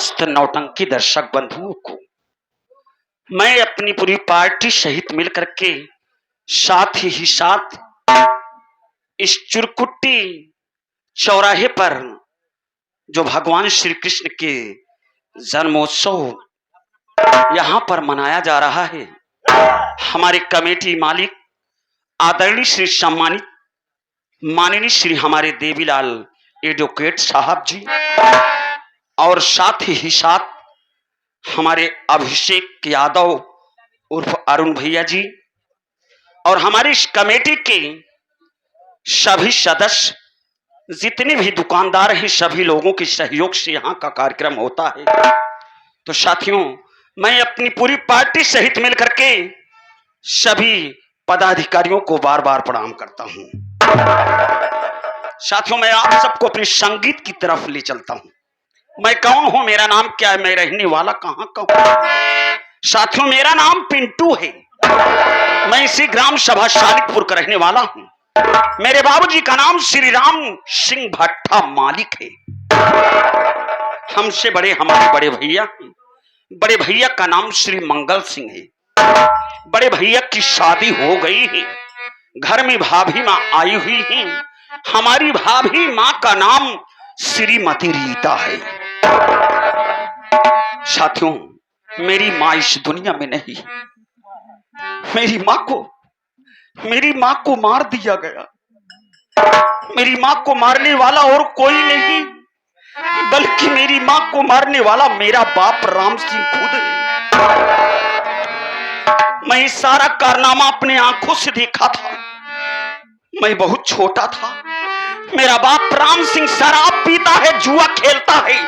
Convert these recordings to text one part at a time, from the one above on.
समस्त नौटंकी दर्शक बंधुओं को मैं अपनी पूरी पार्टी सहित मिलकर के साथ ही साथ इस चुरकुट्टी चौराहे पर जो भगवान श्री कृष्ण के जन्मोत्सव यहां पर मनाया जा रहा है, हमारे कमेटी मालिक आदरणीय श्री सम्मानित माननीय श्री हमारे देवीलाल एडवोकेट साहब जी और साथ ही साथ हमारे अभिषेक यादव उर्फ अरुण भैया जी और हमारी इस कमेटी के सभी सदस्य, जितने भी दुकानदार हैं, सभी लोगों के सहयोग से यहाँ का कार्यक्रम होता है। तो साथियों, मैं अपनी पूरी पार्टी सहित मिलकर के सभी पदाधिकारियों को बार बार प्रणाम करता हूँ। साथियों, मैं आप सबको अपने संगीत की तरफ ले चलता हूँ। मैं कौन हूँ, मेरा नाम क्या है, मैं रहने वाला कहाँ का हूँ। साथियों, मेरा नाम पिंटू है। मैं इसी ग्राम सभा शालिकपुर का रहने वाला हूँ। मेरे बाबूजी का नाम श्री राम सिंह भट्टा मालिक है। हमसे बड़े हमारे बड़े भैया, बड़े भैया का नाम श्री मंगल सिंह है। बड़े भैया की शादी हो गई है, घर में भाभी माँ आई हुई है। हमारी भाभी माँ का नाम श्रीमती रीता है। साथियों, मेरी माँ इस दुनिया में नहीं। मेरी माँ को मार दिया गया। मेरी माँ को मारने वाला और कोई नहीं, बल्कि मेरी माँ को मारने वाला मेरा बाप राम सिंह खुद है। मैं सारा कारनामा अपने आंखों से देखा था। मैं बहुत छोटा था। मेरा बाप राम सिंह शराब पीता है, जुआ खेलता है।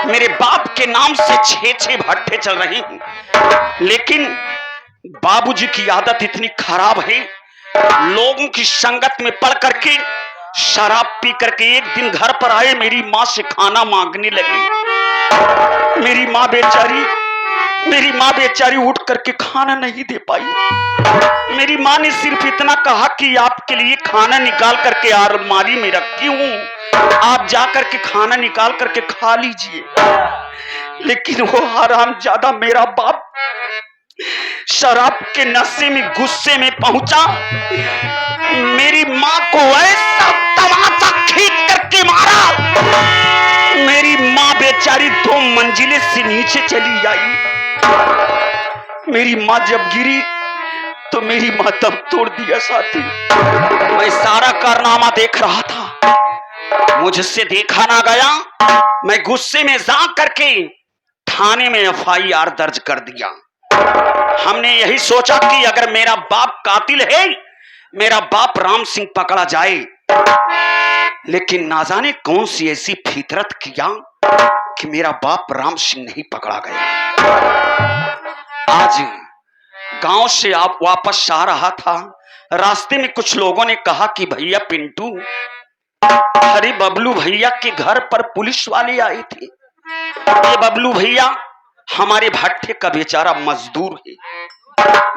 मेरे बाप के नाम से 6 भट्टे चल रहे हैं। लेकिन बाबूजी की आदत इतनी खराब है, लोगों की संगत में पड़ करके शराब पी करके एक दिन घर पर आए, मेरी माँ से खाना मांगने लगे। मेरी माँ बेचारी उठ करके खाना नहीं दे पाई। मेरी माँ ने सिर्फ इतना कहा कि आपके लिए खाना निकाल करके अलमारी में रखी हूँ, आप जाकर के खाना निकाल करके खा लीजिए। लेकिन वो हरामजादा मेरा बाप शराब के नशे में गुस्से में पहुंचा, मेरी माँ को ऐसा तमाचा खींच करके मारा। मेरी माँ बेचारी 2 मंजिले से नीचे चली आई। मेरी माँ जब गिरी तो मेरी माँ दम तोड़ दिया। साथी, मैं सारा कारनामा देख रहा था, मुझसे देखा ना गया। मैं गुस्से में जा करके थाने में FIR दर्ज कर दिया। हमने यही सोचा कि अगर मेरा बाप कातिल है, मेरा बाप राम सिंह पकड़ा जाए। लेकिन ना जाने कौन सी ऐसी फितरत किया कि मेरा बाप राम सिंह नहीं पकड़ा गया। आज गांव से आप वापस आ रहा था, रास्ते में कुछ लोगों ने कहा कि भैया पिंटू, अरे बबलू भैया के घर पर पुलिस वाले आए थे। ये बबलू भैया हमारे भट्टे का बेचारा मजदूर है।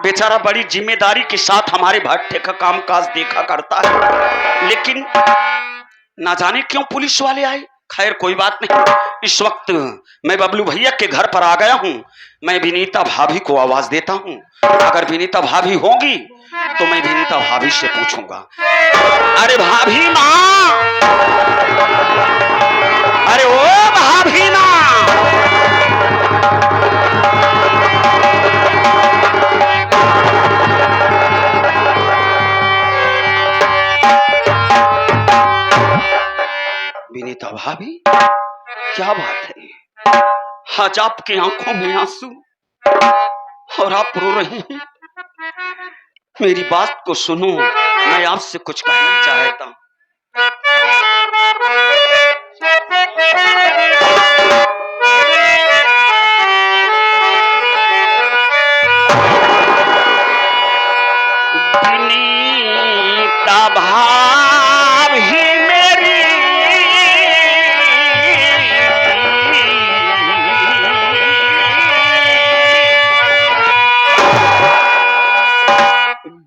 बेचारा बड़ी जिम्मेदारी के साथ हमारे भट्टे का कामकाज देखा करता है। लेकिन ना जाने क्यों पुलिस वाले आए। खैर कोई बात नहीं। इस वक्त मैं बबलू भैया के घर पर आ गया हूं। मैं विनीता भाभी को आवाज देता हूं। अगर विनीता भाभी होंगी तो मैं विनीता भाभी से पूछूंगा, अरे भाभी माँ, अरे ओ भाभी माँ, विनीता भाभी, क्या बात है? आज आपकी आंखों में आंसू और आप रो रहे हैं। मेरी बात को सुनो, मैं आपसे कुछ कहना चाहता हूं। विनीता भाभी मेरी,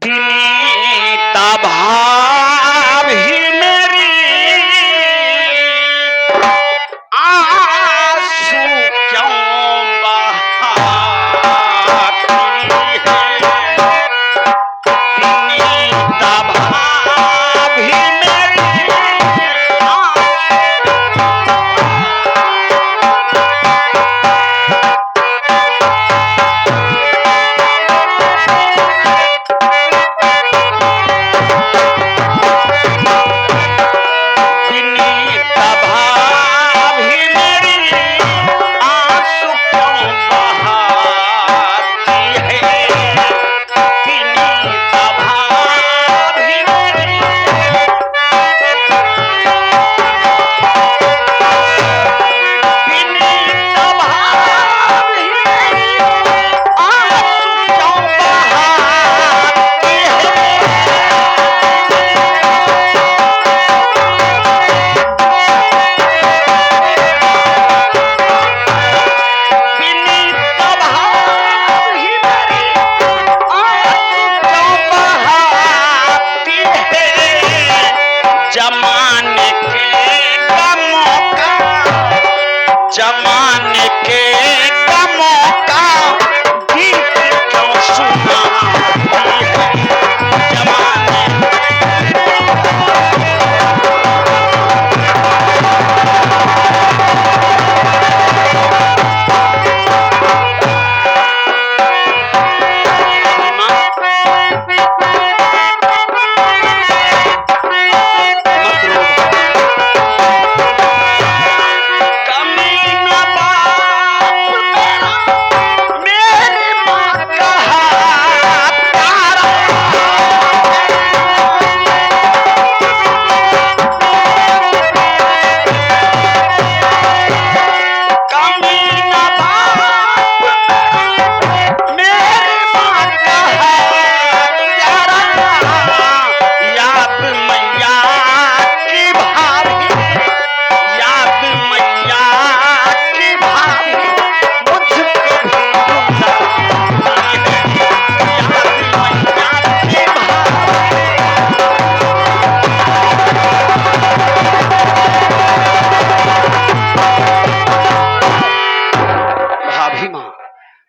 विनीता भाभी मेरी, जमाने के गमों का गीत क्यों सुना जमाने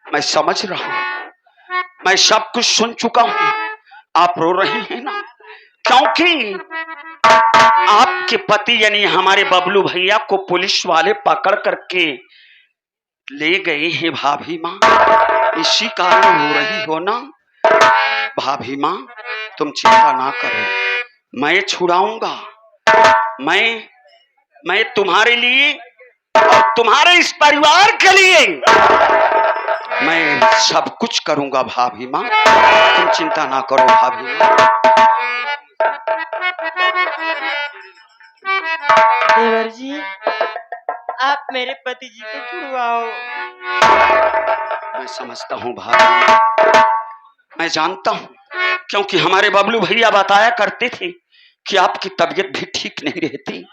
मैं समझ रहा हूं, मैं सब कुछ सुन चुका हूं। आप रो रही हैं ना, क्योंकि आपके पति यानी हमारे बबलू भैया को पुलिस वाले पकड़ करके ले गए हैं भाभी माँ, इसी कारण हो रही हो ना। भाभी माँ तुम चिंता ना करो, मैं छुड़ाऊंगा। मैं तुम्हारे लिए और तुम्हारे इस परिवार के लिए मैं सब कुछ करूंगा भाभी माँ, तुम चिंता ना करो भाभी माँ। देवर जी, आप मेरे पति जी को छुड़वाओ। मैं समझता हूँ भाभी, मैं जानता हूँ, क्योंकि हमारे बबलू भैया बताया करते थे कि आपकी तबीयत भी ठीक नहीं रहती,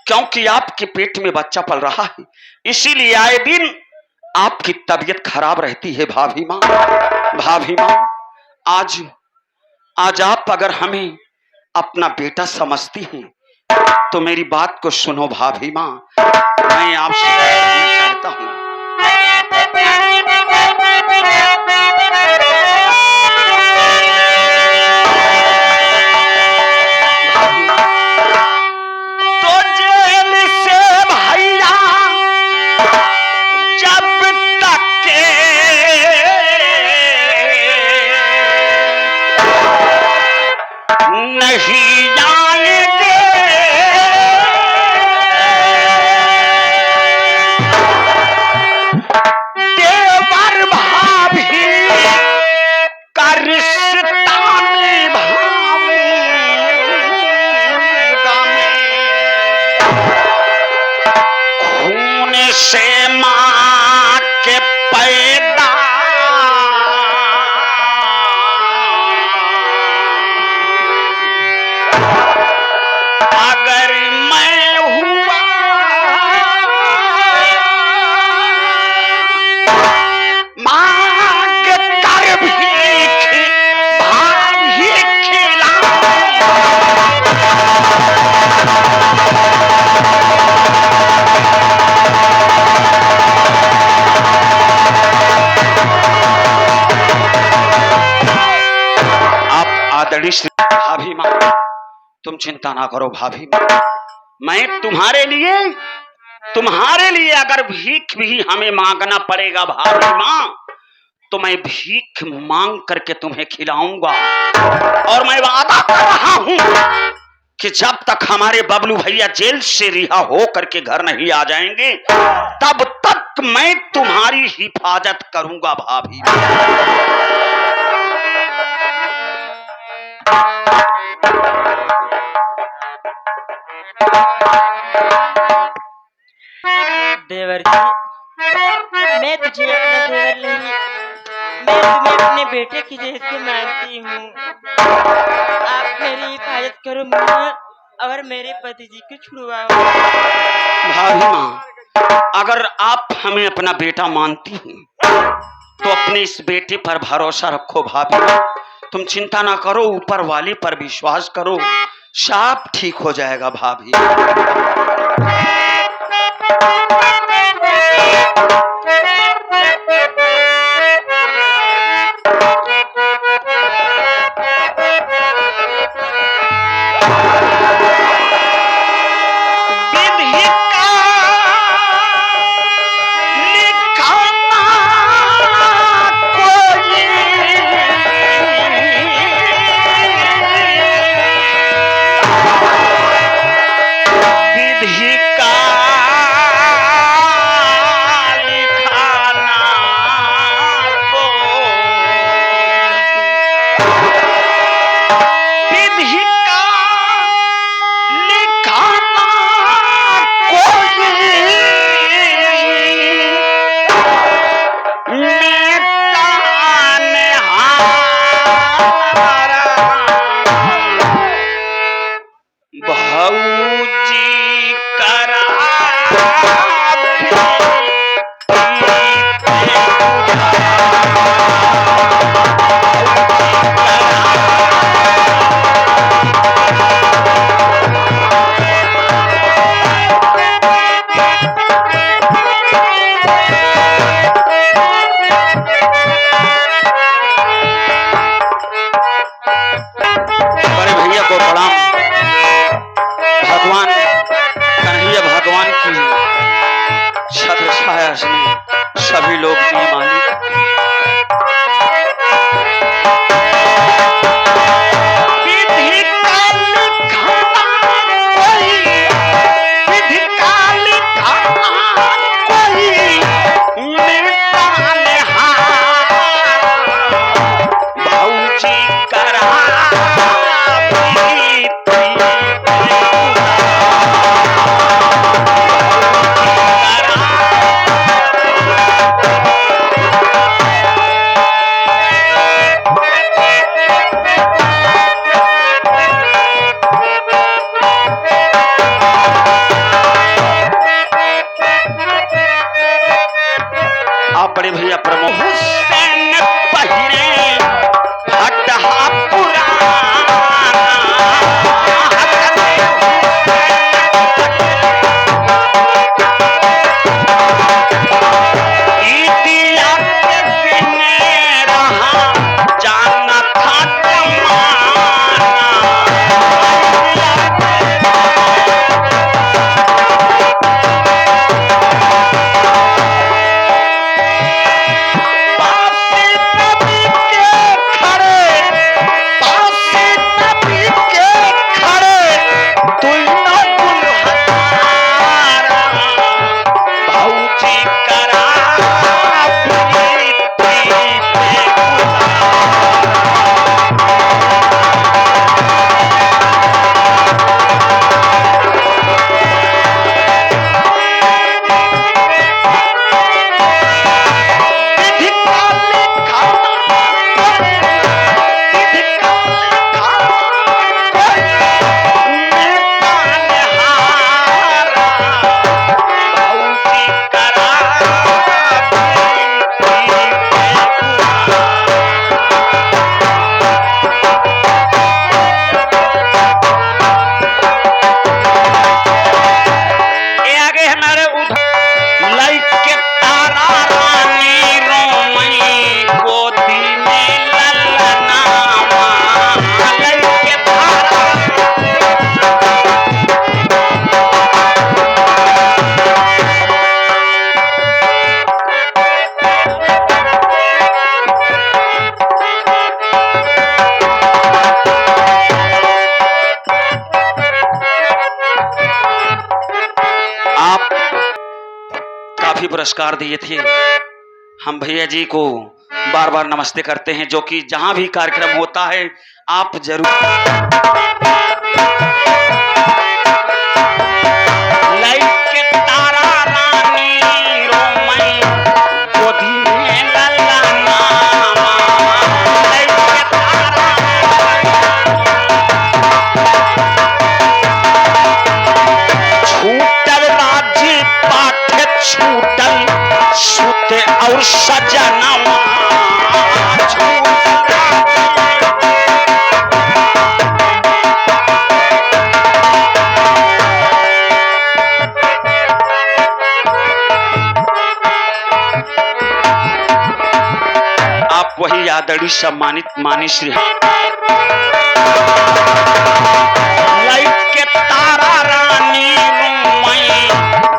क्योंकि आपके पेट में बच्चा पल रहा है, इसीलिए आए दिन आपकी तबीयत खराब रहती है भाभी माँ। भाभी माँ आज आप अगर हमें अपना बेटा समझती हैं तो मेरी बात को सुनो भाभी माँ, मैं आपसे कहता हूँ। तो जेल से भैया जब तक नहीं आएंगे देवर भाभी का रिश्ता निभाऊंगा खून से मां के पैदा अगर मैं हुआ मांग कर भीख भाभी खिलाऊं। आप आदरणीय श्री भाभी माँ तुम चिंता ना करो भाभी माँ, मैं तुम्हारे लिए अगर भीख भी हमें मांगना पड़ेगा भाभी माँ तो मैं भीख मांग करके तुम्हें खिलाऊंगा। और मैं वादा कर रहा हूं कि जब तक हमारे बबलू भैया जेल से रिहा हो करके घर नहीं आ जाएंगे तब तक मैं तुम्हारी हिफाजत करूंगा भाभी माँ। देवर जी, मैं तुझे अपना देवर नहीं, मैं तुम्हें अपने बेटे की जैसे मानती हूँ। आप मेरी हिफाजत करो मियां और मेरे पति जी को छुड़वाओ। भाभी माँ अगर आप हमें अपना बेटा मानती हैं तो अपने इस बेटे पर भरोसा रखो भाभी माँ, तुम चिंता ना करो, ऊपर वाले पर विश्वास करो, सब ठीक हो जाएगा भाभी। हंसने सभी लोग दिए मालिक। विधि का लिखा कोई, विधि का लिखा कोई मिलता निहार। भौजी करा आप बड़े भैया प्रमोद हुसैन पहिरे हटहा पुराना। ईदिया के बिने रहा जाना था जमाना। काफी पुरस्कार दिए थे। हम भैया जी को बार बार नमस्ते करते हैं, जो कि जहां भी कार्यक्रम होता है आप जरूर लाइट के तारा रानी रोमई गोदी में ललना। लाइट के तारा छूटल राज्य पाठ छूटल सुत और सजनवा। आप वही आदरणीय सम्मानित माननीय श्री लाइट के तारा रानी रोमई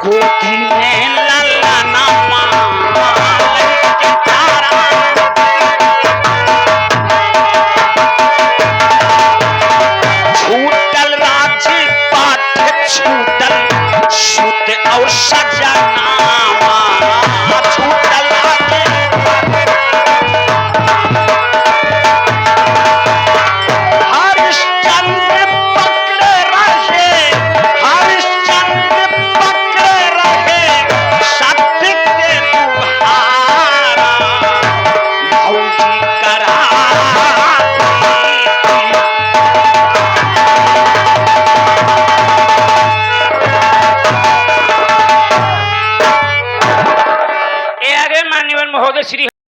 गोदी में ललना। लाइट के तारा छूटल राज्य पाठ छूटल सुत और सजनावा। छूटल हरिश्चंद्र पकड़े रहे, हरिश्चंद्र पकड़े रहे सत्य के दुहारा। भौजी करा ए आगे माननीय महोदय श्री